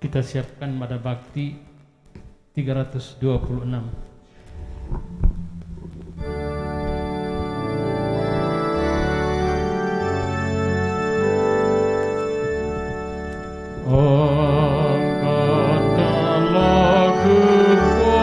kita siapkan pada bakti 326. Angkatkanlah kepalamu,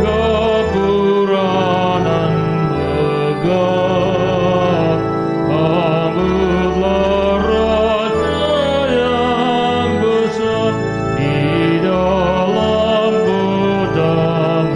gapuranan megah, sambutlah Raja yang besar di dalam kotamu.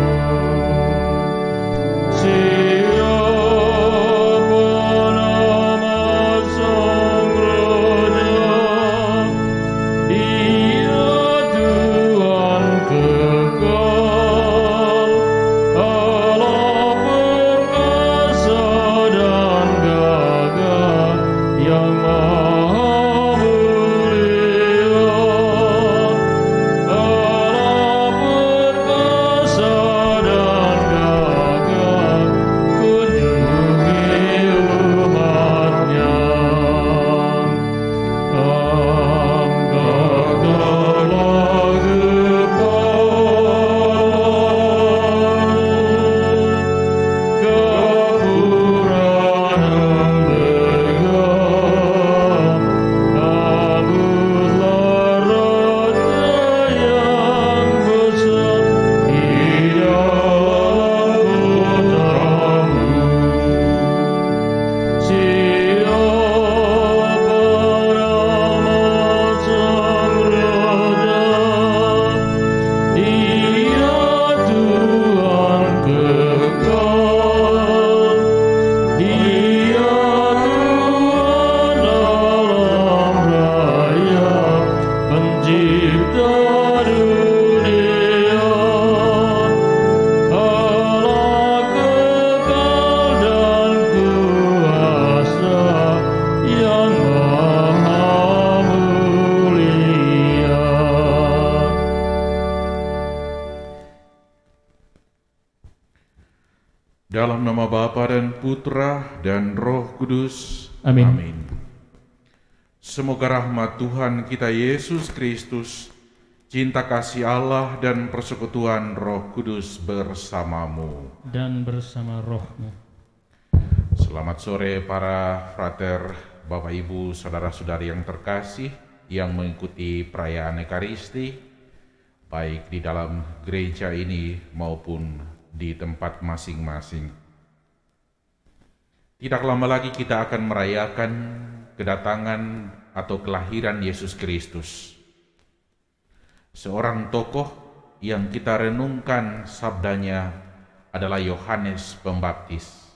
Dalam nama Bapa dan Putra dan Roh Kudus. Amin. Semoga rahmat Tuhan kita Yesus Kristus, cinta kasih Allah dan persekutuan Roh Kudus bersamamu. Dan bersama rohmu. Selamat sore para frater, Bapak Ibu, saudara-saudari yang terkasih yang mengikuti perayaan Ekaristi, baik di dalam gereja ini maupun di tempat masing-masing. Tidak lama lagi kita akan merayakan kedatangan atau kelahiran Yesus Kristus, seorang tokoh yang kita renungkan sabdanya adalah Yohanes Pembaptis.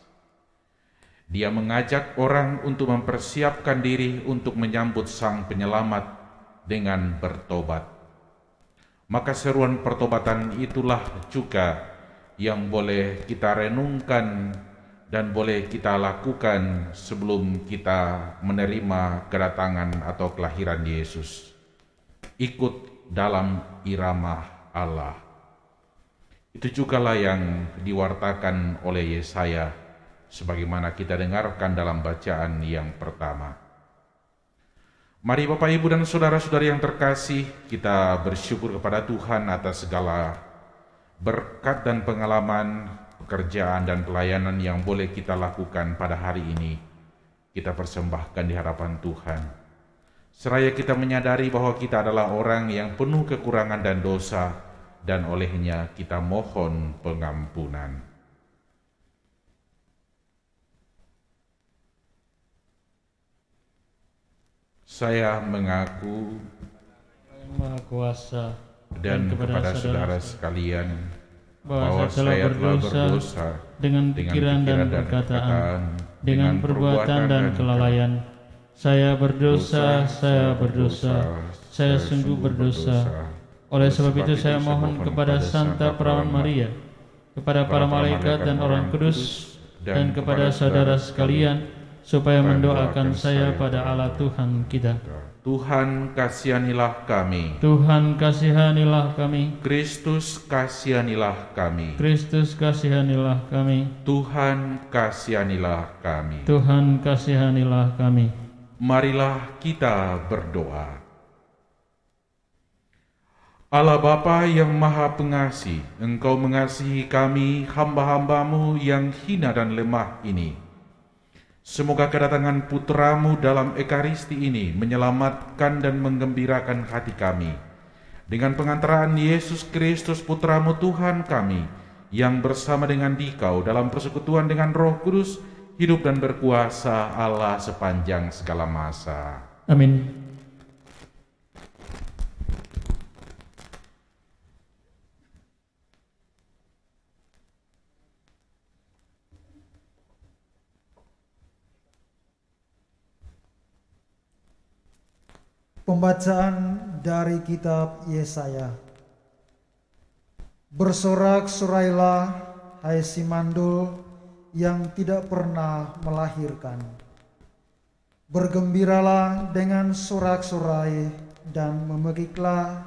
Dia mengajak orang untuk mempersiapkan diri untuk menyambut Sang Penyelamat dengan bertobat. Maka seruan pertobatan itulah juga yang boleh kita renungkan dan boleh kita lakukan sebelum kita menerima kedatangan atau kelahiran Yesus. Ikut dalam irama Allah. Itu jugalah yang diwartakan oleh Yesaya, sebagaimana kita dengarkan dalam bacaan yang pertama. Mari Bapak, Ibu, dan saudara-saudari yang terkasih, kita bersyukur kepada Tuhan atas segala berkat dan pengalaman, pekerjaan dan pelayanan yang boleh kita lakukan pada hari ini. Kita persembahkan di hadapan Tuhan. Seraya kita menyadari bahwa kita adalah orang yang penuh kekurangan dan dosa, dan olehnya kita mohon pengampunan. Saya mengaku Maha Kuasa dan kepada saudara sekalian bahwa saya telah berdosa dengan pikiran dan perkataan, dengan perbuatan dan kelalaian. Saya berdosa, saya sungguh berdosa. Oleh sebab itu saya mohon kepada Santa Perawan Maria, kepada para malaikat dan orang kudus, dan kepada saudara sekalian, supaya mendoakan saya pada Allah Tuhan kita. Tuhan kasihanilah kami. Tuhan kasihanilah kami. Kristus kasihanilah kami. Kristus kasihanilah kami. Tuhan kasihanilah kami. Tuhan kasihanilah kami. Marilah kita berdoa. Allah Bapa yang Maha Pengasih, Engkau mengasihi kami hamba-hambamu yang hina dan lemah ini. Semoga kedatangan Putra-Mu dalam Ekaristi ini menyelamatkan dan menggembirakan hati kami. Dengan pengantaraan Yesus Kristus Putra-Mu Tuhan kami, yang bersama dengan Dikau dalam persekutuan dengan Roh Kudus, hidup dan berkuasa Allah sepanjang segala masa. Amin. Pembacaan dari kitab Yesaya. Bersorak-sorailah, hai si mandul yang tidak pernah melahirkan. Bergembiralah dengan sorak-sorai dan memegiklah,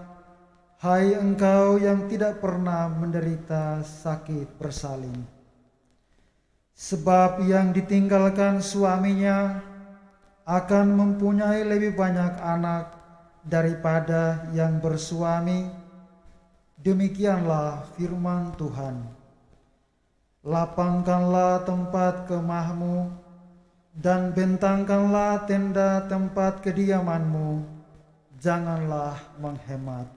hai engkau yang tidak pernah menderita sakit bersalin. Sebab yang ditinggalkan suaminya akan mempunyai lebih banyak anak daripada yang bersuami. Demikianlah firman Tuhan. Lapangkanlah tempat kemahmu dan bentangkanlah tenda tempat kediamanmu. Janganlah menghemat.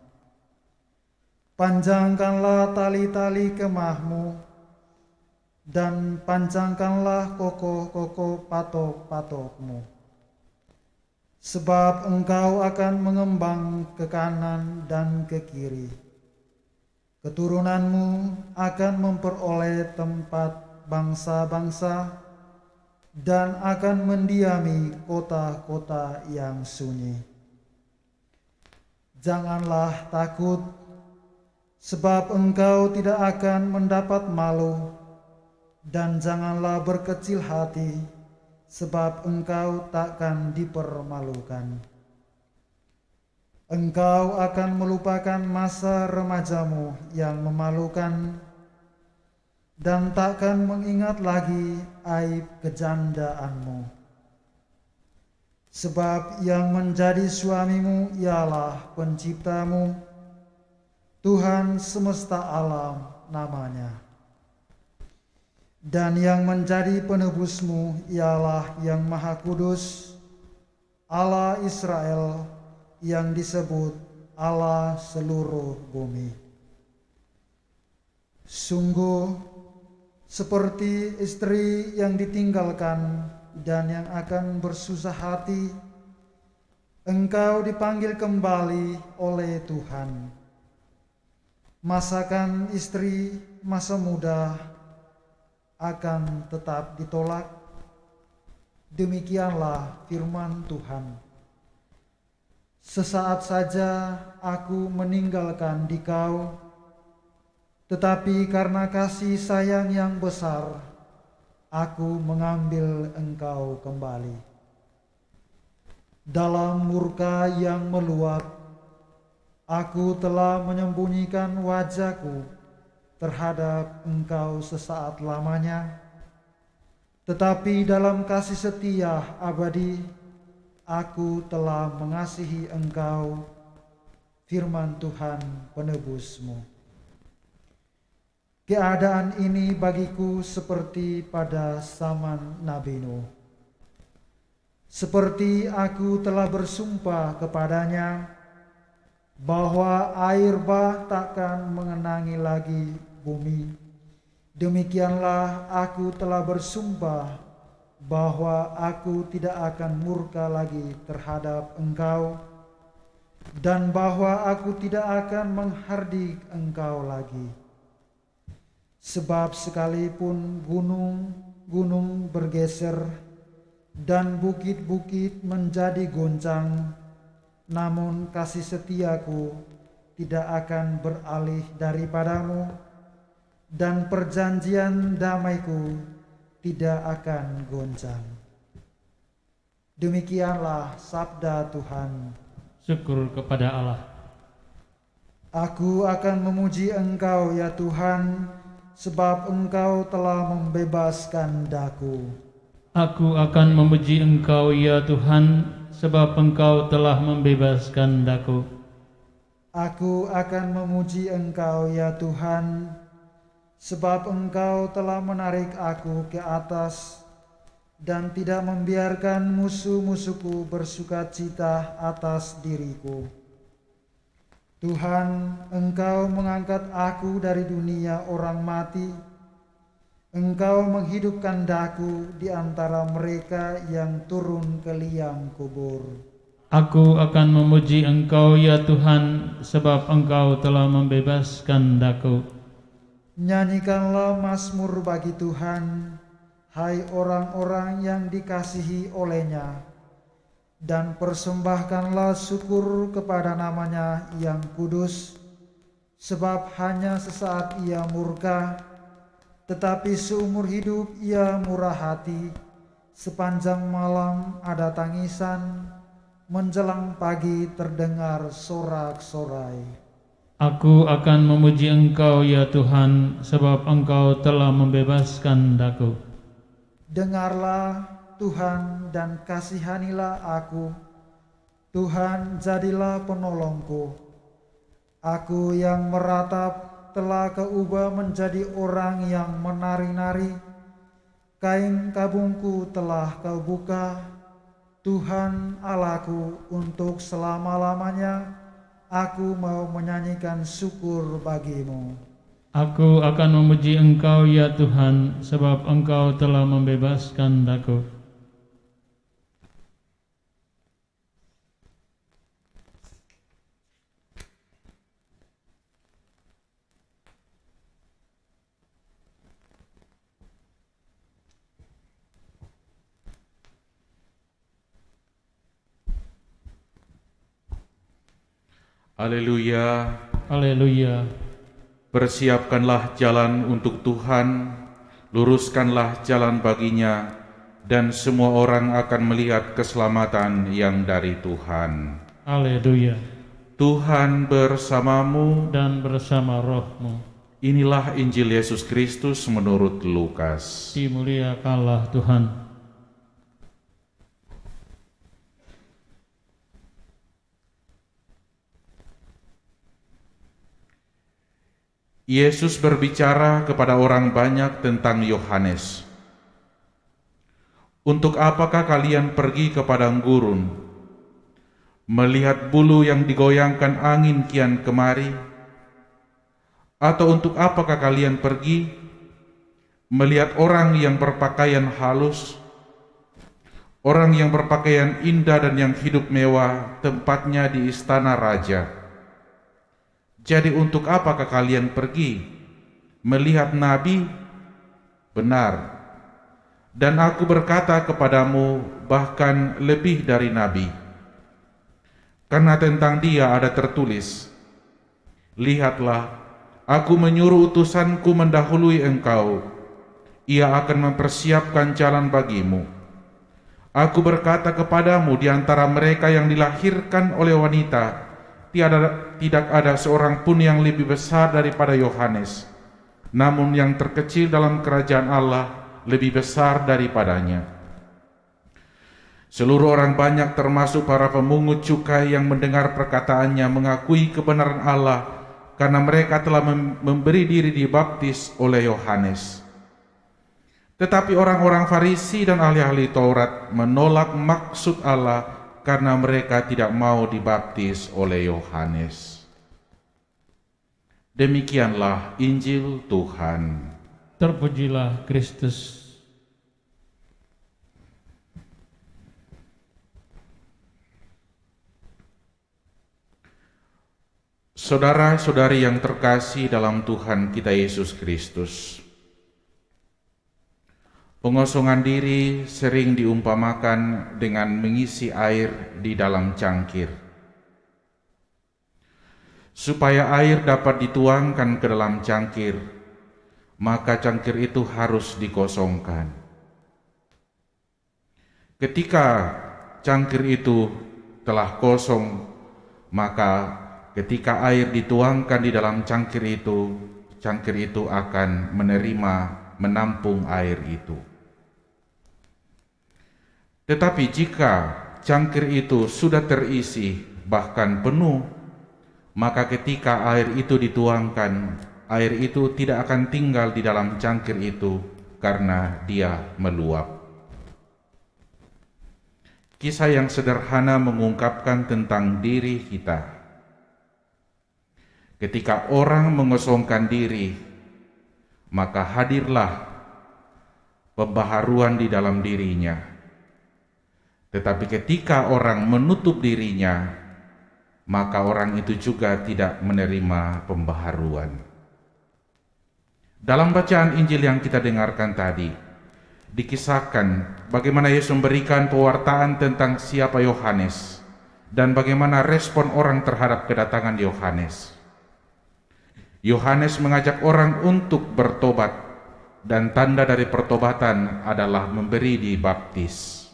Panjangkanlah tali-tali kemahmu dan panjangkanlah kokoh-kokoh patok-patokmu. Sebab engkau akan mengembang ke kanan dan ke kiri. Keturunanmu akan memperoleh tempat bangsa-bangsa dan akan mendiami kota-kota yang sunyi. Janganlah takut, sebab engkau tidak akan mendapat malu, dan janganlah berkecil hati, sebab engkau takkan dipermalukan. Engkau akan melupakan masa remajamu yang memalukan, dan takkan mengingat lagi aib kejandaanmu. Sebab yang menjadi suamimu ialah penciptamu, Tuhan semesta alam namanya. Dan yang menjadi penebusmu ialah yang Maha Kudus, Allah Israel, yang disebut Allah seluruh bumi. Sungguh seperti istri yang ditinggalkan dan yang akan bersusah hati, engkau dipanggil kembali oleh Tuhan. Masakan istri masa muda akan tetap ditolak. Demikianlah firman Tuhan. Sesaat saja aku meninggalkan dikau, tetapi karena kasih sayang yang besar, aku mengambil engkau kembali. Dalam murka yang meluap, aku telah menyembunyikan wajahku terhadap engkau sesaat lamanya, tetapi dalam kasih setia abadi aku telah mengasihi engkau, firman Tuhan penebusmu. Keadaan ini bagiku seperti pada zaman Nabi Nuh. Seperti aku telah bersumpah kepadanya bahwa air bah takkan mengenangi lagi bumi, demikianlah aku telah bersumpah bahwa aku tidak akan murka lagi terhadap engkau, dan bahwa aku tidak akan menghardik engkau lagi. Sebab sekalipun gunung-gunung bergeser dan bukit-bukit menjadi goncang, namun kasih setiaku tidak akan beralih daripadamu, dan perjanjian damaiku tidak akan goncang. Demikianlah sabda Tuhan. Syukur kepada Allah. Aku akan memuji Engkau ya Tuhan, sebab Engkau telah membebaskan daku. Aku akan memuji Engkau ya Tuhan, sebab Engkau telah membebaskan daku. Aku akan memuji Engkau ya Tuhan, sebab Engkau telah menarik aku ke atas dan tidak membiarkan musuh-musuhku bersukacita atas diriku. Tuhan, Engkau mengangkat aku dari dunia orang mati. Engkau menghidupkan daku di antara mereka yang turun ke liang kubur. Aku akan memuji Engkau ya Tuhan, sebab Engkau telah membebaskan daku. Nyanyikanlah mazmur bagi Tuhan, hai orang-orang yang dikasihi oleh-Nya, dan persembahkanlah syukur kepada nama-Nya yang kudus, sebab hanya sesaat Ia murka, tetapi seumur hidup Ia murah hati. Sepanjang malam ada tangisan, menjelang pagi terdengar sorak-sorai. Aku akan memuji Engkau ya Tuhan, sebab Engkau telah membebaskan daku. Dengarlah Tuhan dan kasihanilah aku. Tuhan, jadilah penolongku. Aku yang meratap telah Kau ubah menjadi orang yang menari-nari. Kain kabungku telah Kau buka. Tuhan Allahku, untuk selama-lamanya aku mau menyanyikan syukur bagi-Mu. Aku akan memuji Engkau ya Tuhan, sebab Engkau telah membebaskan daku. Haleluya. Haleluya. Persiapkanlah jalan untuk Tuhan, luruskanlah jalan baginya, dan semua orang akan melihat keselamatan yang dari Tuhan. Haleluya. Tuhan bersamamu, Dan bersama rohmu. inilah Injil Yesus Kristus menurut Lukas. Dimuliakanlah Tuhan. Yesus berbicara kepada orang banyak tentang Yohanes. Untuk apakah kalian pergi ke padang gurun, melihat bulu yang digoyangkan angin kian kemari? Atau untuk apakah kalian pergi, melihat orang yang berpakaian halus, orang yang berpakaian indah dan yang hidup mewah, tempatnya di istana raja? Jadi untuk apakah kalian pergi melihat nabi? Benar. Dan aku berkata kepadamu, bahkan lebih dari nabi. Karena tentang dia ada tertulis, lihatlah, aku menyuruh utusanku mendahului engkau. Ia akan mempersiapkan jalan bagimu. Aku berkata kepadamu, di antara mereka yang dilahirkan oleh wanita, tidak ada seorang pun yang lebih besar daripada Yohanes, namun yang terkecil dalam kerajaan Allah lebih besar daripadanya. Seluruh orang banyak termasuk para pemungut cukai yang mendengar perkataannya mengakui kebenaran Allah, karena mereka telah memberi diri dibaptis oleh Yohanes. Tetapi orang-orang Farisi dan ahli-ahli Taurat menolak maksud Allah karena mereka tidak mau dibaptis oleh Yohanes. Demikianlah Injil Tuhan. Terpujilah Kristus. Saudara-saudari yang terkasih dalam Tuhan kita Yesus Kristus, pengosongan diri sering diumpamakan dengan mengisi air di dalam cangkir. Supaya air dapat dituangkan ke dalam cangkir, maka cangkir itu harus dikosongkan. Ketika cangkir itu telah kosong, maka ketika air dituangkan di dalam cangkir itu akan menampung air itu. Tetapi jika cangkir itu sudah terisi bahkan penuh, maka ketika air itu dituangkan, air itu tidak akan tinggal di dalam cangkir itu karena dia meluap. Kisah yang sederhana mengungkapkan tentang diri kita. Ketika orang mengosongkan diri, maka hadirlah pembaharuan di dalam dirinya. Tetapi ketika orang menutup dirinya, maka orang itu juga tidak menerima pembaharuan. Dalam bacaan Injil yang kita dengarkan tadi, dikisahkan bagaimana Yesus memberikan pewartaan tentang siapa Yohanes dan bagaimana respon orang terhadap kedatangan Yohanes. Yohanes mengajak orang untuk bertobat, dan tanda dari pertobatan adalah memberi dibaptis.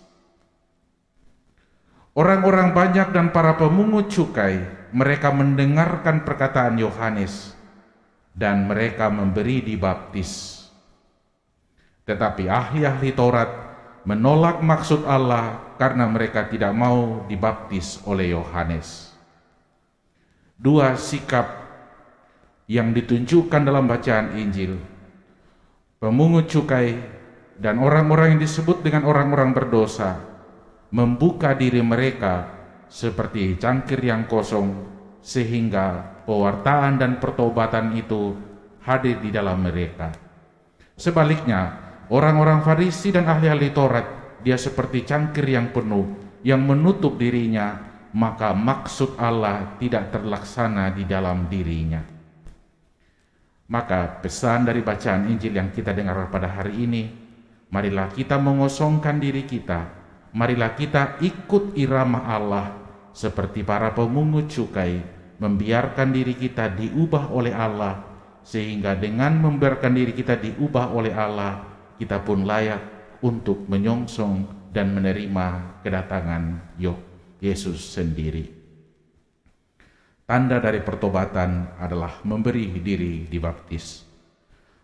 Orang-orang banyak dan para pemungut cukai, mereka mendengarkan perkataan Yohanes dan mereka memberi dibaptis. Tetapi ahli-ahli Taurat menolak maksud Allah karena mereka tidak mau dibaptis oleh Yohanes. Dua sikap yang ditunjukkan dalam bacaan Injil, pemungut cukai dan orang-orang yang disebut dengan orang-orang berdosa, membuka diri mereka seperti cangkir yang kosong, sehingga pewartaan dan pertobatan itu hadir di dalam mereka. Sebaliknya, orang-orang Farisi dan ahli-ahli Taurat, dia seperti cangkir yang penuh, yang menutup dirinya, maka maksud Allah tidak terlaksana di dalam dirinya. Maka pesan dari bacaan Injil yang kita dengar pada hari ini, marilah kita mengosongkan diri kita, marilah kita ikut irama Allah seperti para pemungut cukai, membiarkan diri kita diubah oleh Allah, sehingga dengan membiarkan diri kita diubah oleh Allah, kita pun layak untuk menyongsong dan menerima kedatangan Yesus sendiri. Tanda dari pertobatan adalah memberi diri dibaptis.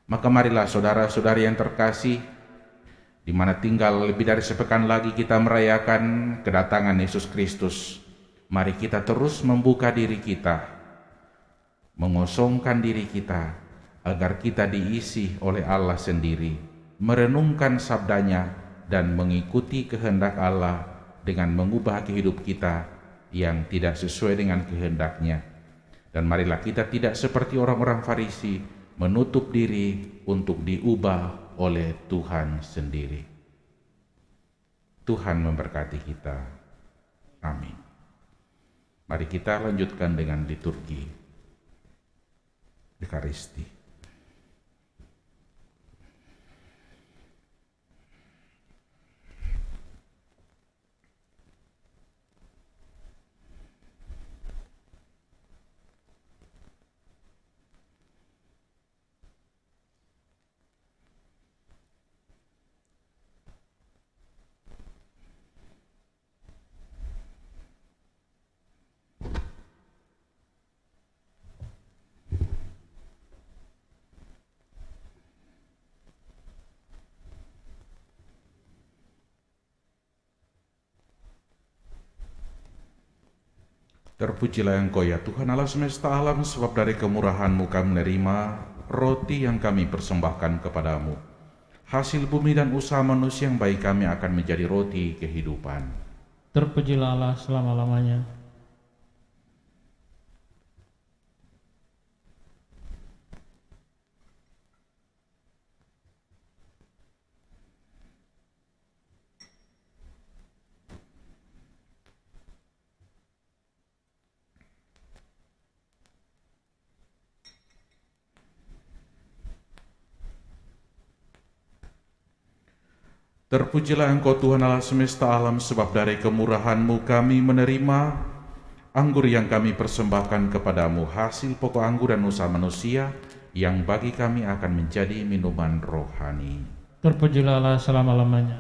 Maka marilah saudara-saudari yang terkasih, di mana tinggal lebih dari sepekan lagi kita merayakan kedatangan Yesus Kristus, mari kita terus membuka diri kita, mengosongkan diri kita, agar kita diisi oleh Allah sendiri, merenungkan sabdanya dan mengikuti kehendak Allah dengan mengubah kehidupan kita yang tidak sesuai dengan kehendaknya. Dan marilah kita tidak seperti orang-orang Farisi, menutup diri untuk diubah oleh Tuhan sendiri. Tuhan memberkati kita. Amin. Mari kita lanjutkan dengan liturgi Ekaristi. Terpujilah Engkau ya Tuhan Allah semesta alam, sebab dari kemurahan-Mu kami menerima roti yang kami persembahkan kepadamu. Hasil bumi dan usaha manusia yang baik kami akan menjadi roti kehidupan. Terpujilah Allah selama-lamanya. Terpujilah Engkau Tuhan Allah semesta alam, sebab dari kemurahan-Mu kami menerima anggur yang kami persembahkan kepadamu, hasil pokok anggur dan usaha manusia, yang bagi kami akan menjadi minuman rohani. Terpujilah Allah selama-lamanya.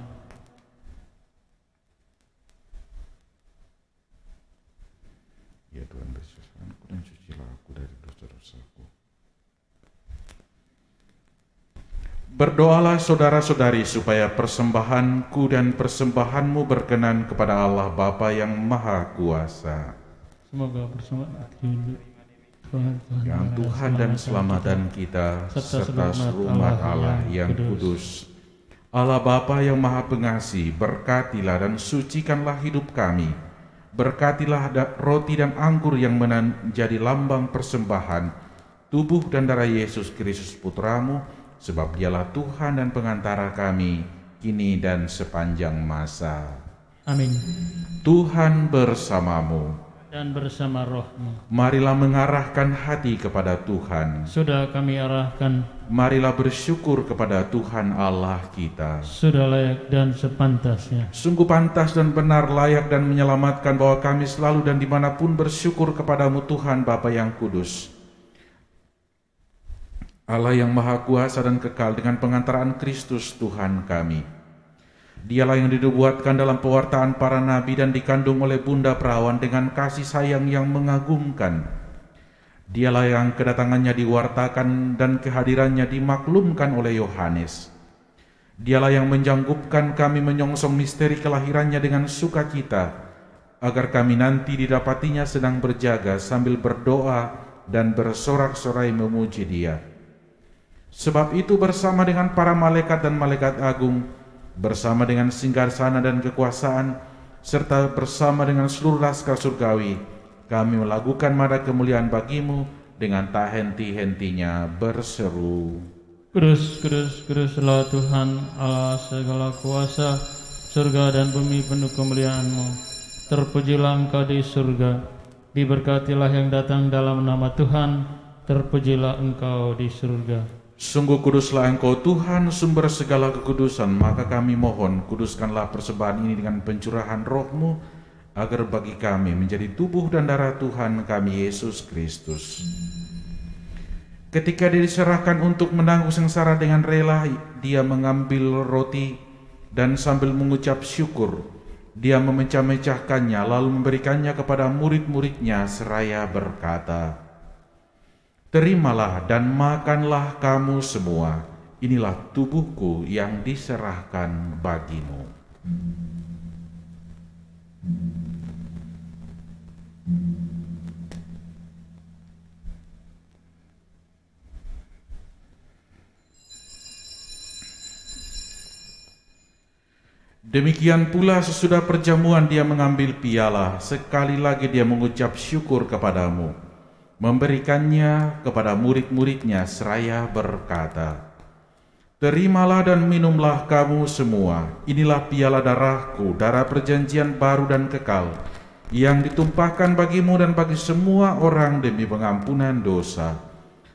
Ya Tuhan, bersihkanku dan cucilah aku dari dosa-dosaku. Berdoalah saudara-saudari supaya persembahanku dan persembahanmu berkenan kepada Allah Bapa yang Maha Kuasa. Semoga persembahan hidup Yang Tuhan dan selamatan kita serta seluruh umat Allah yang kudus. Allah Bapa yang Maha Pengasih, berkatilah dan sucikanlah hidup kami. Berkatilah roti dan anggur yang menjadi lambang persembahan tubuh dan darah Yesus Kristus Putramu, sebab dialah Tuhan dan pengantara kami, kini dan sepanjang masa. Amin. Tuhan bersamamu. Dan bersama rohmu. Marilah mengarahkan hati kepada Tuhan. Sudah kami arahkan. Marilah bersyukur kepada Tuhan Allah kita. Sudah layak dan sepantasnya. Sungguh pantas dan benar, layak dan menyelamatkan bahwa kami selalu dan dimanapun bersyukur kepadamu Tuhan Bapa yang kudus, Allah yang Maha Kuasa dan kekal, dengan pengantaraan Kristus Tuhan kami. Dialah yang dinubuatkan dalam pewartaan para nabi dan dikandung oleh Bunda Perawan dengan kasih sayang yang mengagumkan. Dialah yang kedatangannya diwartakan dan kehadirannya dimaklumkan oleh Yohanes. Dialah yang menjanggupkan kami menyongsong misteri kelahirannya dengan sukacita, agar kami nanti didapatinya sedang berjaga sambil berdoa dan bersorak-sorai memuji Dia. Sebab itu bersama dengan para malaikat dan malaikat agung, bersama dengan singgasana dan kekuasaan, serta bersama dengan seluruh laskar surgawi, kami melakukan nada kemuliaan bagimu dengan tak henti-hentinya berseru, Kudus, kudus, kuduslah Tuhan Allah segala kuasa, surga dan bumi penuh kemuliaan-Mu. Terpujilah Engkau di surga, diberkatilah yang datang dalam nama Tuhan, terpujilah Engkau di surga. Sungguh kuduslah Engkau Tuhan, sumber segala kekudusan, maka kami mohon, kuduskanlah persembahan ini dengan pencurahan roh-Mu, agar bagi kami menjadi tubuh dan darah Tuhan kami Yesus Kristus. Ketika Dia diserahkan untuk menanggung sengsara dengan rela, Dia mengambil roti dan sambil mengucap syukur, Dia memecah-mecahkannya lalu memberikannya kepada murid-murid-Nya seraya berkata, Terimalah dan makanlah kamu semua, inilah tubuhku yang diserahkan bagimu. Demikian pula sesudah perjamuan Dia mengambil piala, sekali lagi Dia mengucap syukur kepadamu, memberikannya kepada murid-murid-Nya seraya berkata, Terimalah dan minumlah kamu semua, inilah piala darahku, darah perjanjian baru dan kekal, yang ditumpahkan bagimu dan bagi semua orang demi pengampunan dosa.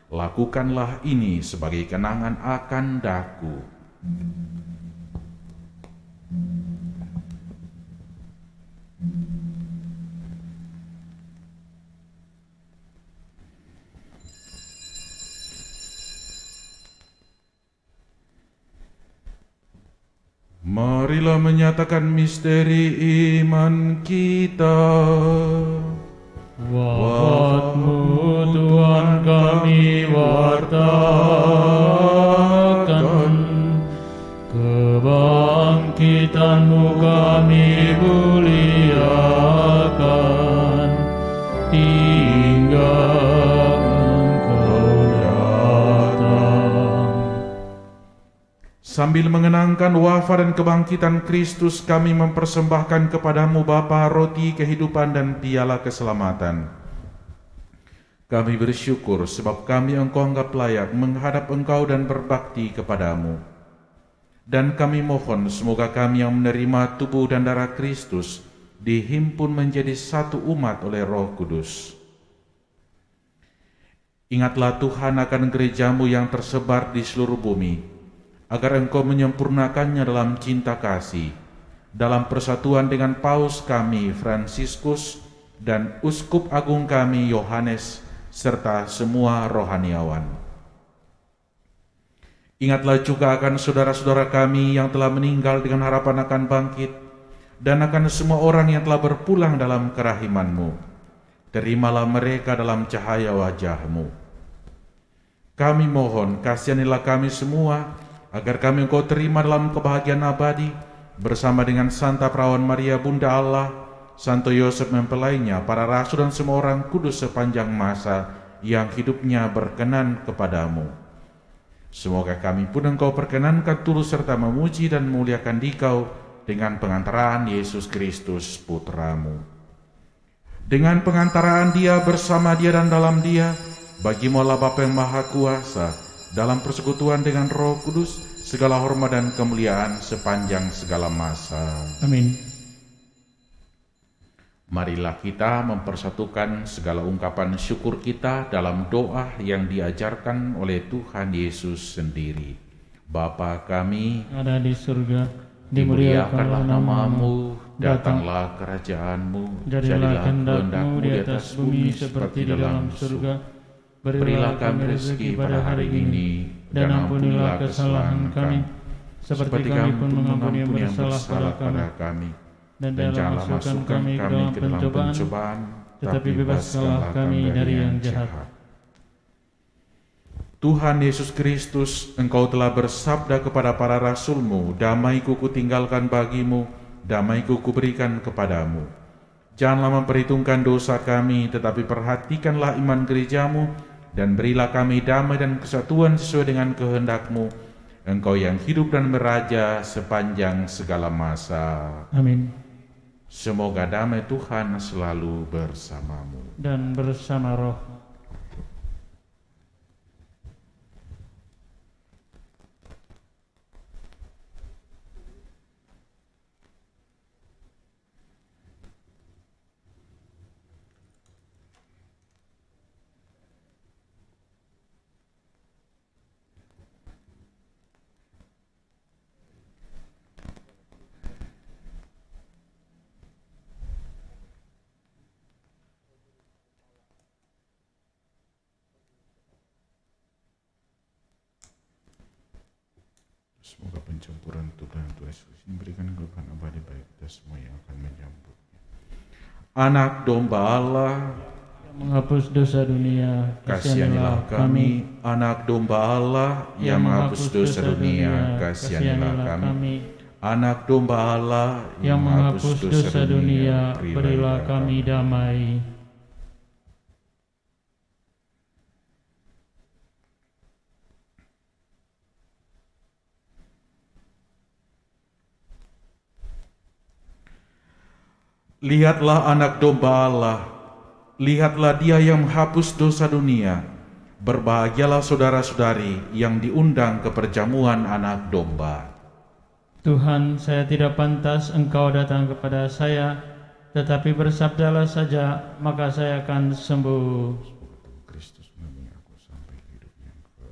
Lakukanlah ini sebagai kenangan akan daku. Marilah menyatakan misteri iman kita. Wafat-Mu Tuhan kami wartakan, kebangkitan-Mu kami muliakan, hingga Engkau datang. Sambil mengenangkan wafat dan kebangkitan Kristus, kami mempersembahkan kepadamu Bapa roti kehidupan dan piala keselamatan. Kami bersyukur sebab kami Engkau anggap layak menghadap Engkau dan berbakti kepadamu. Dan kami mohon semoga kami yang menerima tubuh dan darah Kristus dihimpun menjadi satu umat oleh Roh Kudus. Ingatlah Tuhan akan gereja-Mu yang tersebar di seluruh bumi, agar Engkau menyempurnakannya dalam cinta kasih, dalam persatuan dengan Paus kami Fransiskus dan Uskup Agung kami Yohanes, serta semua rohaniawan. Ingatlah juga akan saudara-saudara kami yang telah meninggal dengan harapan akan bangkit, dan akan semua orang yang telah berpulang dalam kerahiman-Mu. Terimalah mereka dalam cahaya wajah-Mu. Kami mohon, kasihanilah kami semua, agar kami Engkau terima dalam kebahagiaan abadi, bersama dengan Santa Perawan Maria Bunda Allah, Santo Yosef mempelainya, para rasul dan semua orang kudus sepanjang masa yang hidupnya berkenan kepadamu. Semoga kami pun Engkau perkenankan tulus serta memuji dan memuliakan Dikau dengan pengantaraan Yesus Kristus Putramu. Dengan pengantaraan Dia, bersama Dia dan dalam Dia, bagimu Allah Bapa yang Maha Kuasa, dalam persekutuan dengan Roh Kudus, segala hormat dan kemuliaan sepanjang segala masa. Amin. Marilah kita mempersatukan segala ungkapan syukur kita dalam doa yang diajarkan oleh Tuhan Yesus sendiri. Bapa kami, Ada di surga, dimuliakanlah namamu, datanglah kerajaanmu, jadilah kehendak-Mu di atas bumi seperti di dalam surga. Berilah kami rezeki pada hari ini, dan ampunilah kesalahan kami, seperti kami pun mengampuni yang bersalah pada kami. Dan janganlah masukkan kami ke dalam pencobaan, tetapi bebaskanlah kami dari yang jahat. Tuhan Yesus Kristus, Engkau telah bersabda kepada para rasul-Mu, damai-Ku kutinggalkan bagimu, damai-Ku kuberikan kepadamu. Janganlah memperhitungkan dosa kami, tetapi perhatikanlah iman gereja-Mu, dan berilah kami damai dan kesatuan sesuai dengan kehendak-Mu, Engkau yang hidup dan meraja sepanjang segala masa. Amin. Semoga damai Tuhan selalu bersamamu. Dan bersama roh. Semoga pencampuran Tuhan Yesus memberikan kehidupan abadi bagi kita semua yang akan menyambutnya. Anak domba Allah, Yang menghapus dosa dunia, kasihanilah kami. Anak domba Allah yang menghapus dosa dunia, kasihanilah kami. Anak domba Allah yang menghapus dosa dunia, berilah kami damai. Lihatlah anak domba Allah, lihatlah Dia yang menghapus dosa dunia. Berbahagialah saudara-saudari yang diundang ke perjamuan anak domba. Tuhan, saya tidak pantas Engkau datang kepada saya, tetapi bersabdalah saja, maka saya akan sembuh. Kristus membimbing aku sampai hidup yang kekal.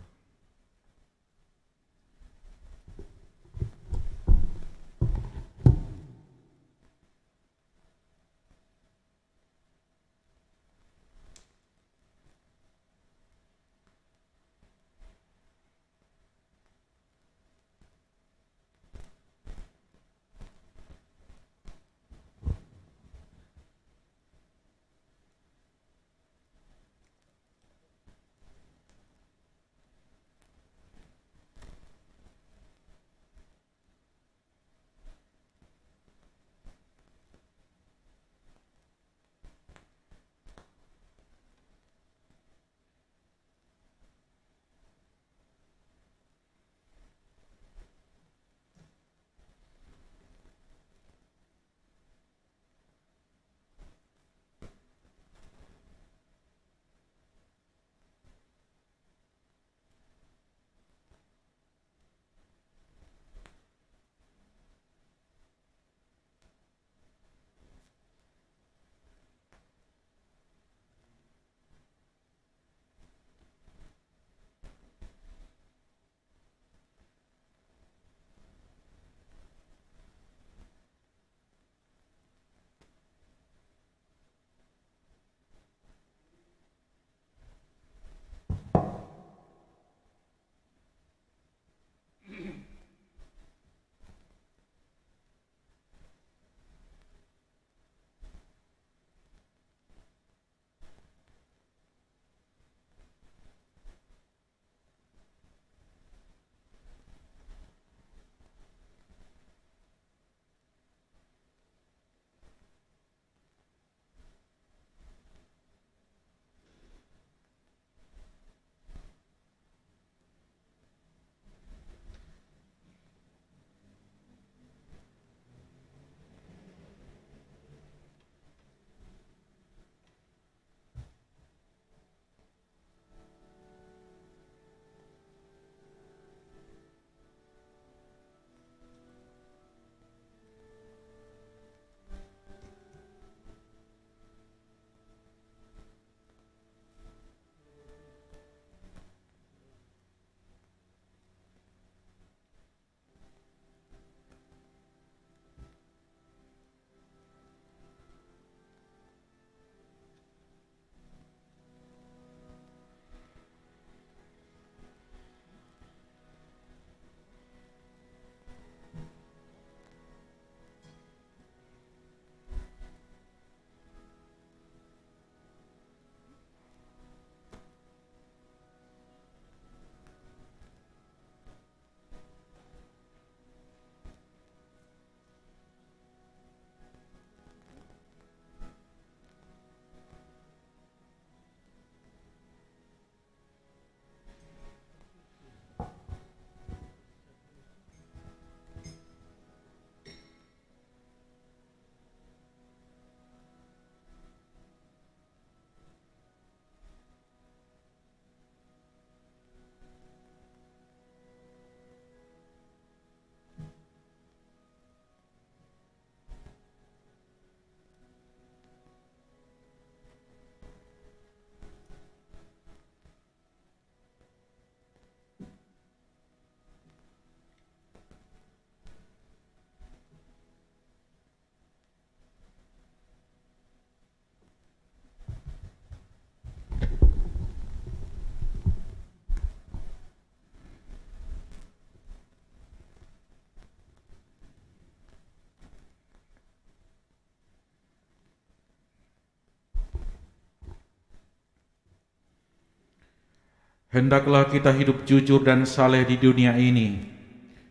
Hendaklah kita hidup jujur dan saleh di dunia ini,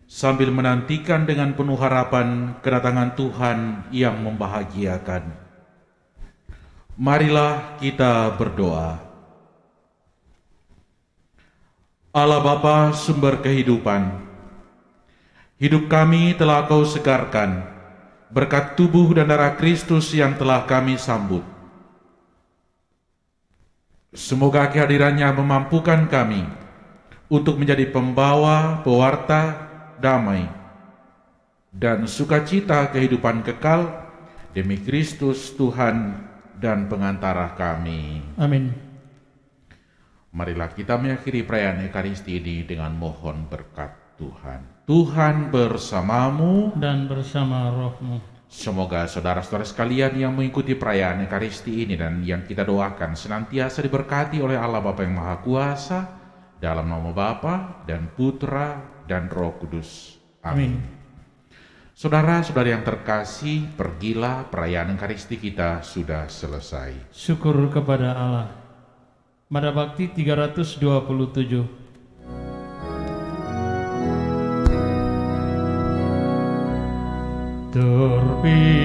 sambil menantikan dengan penuh harapan kedatangan Tuhan yang membahagiakan. Marilah kita berdoa. Allah Bapa sumber kehidupan, hidup kami telah Kau segarkan berkat tubuh dan darah Kristus yang telah kami sambut. Semoga kehadirannya memampukan kami untuk menjadi pembawa, pewarta damai dan sukacita kehidupan kekal demi Kristus Tuhan dan pengantara kami. Amin. Marilah kita mengakhiri perayaan Ekaristi ini dengan mohon berkat Tuhan. Tuhan bersamamu Dan bersama rohmu. Semoga saudara-saudara sekalian yang mengikuti perayaan Ekaristi ini dan yang kita doakan senantiasa diberkati oleh Allah Bapa yang Maha Kuasa, dalam nama Bapa dan Putra dan Roh Kudus. Amin. Saudara-saudari yang terkasih, pergilah, perayaan Ekaristi kita sudah selesai. Syukur kepada Allah. Mada Bakti 327. Terpilih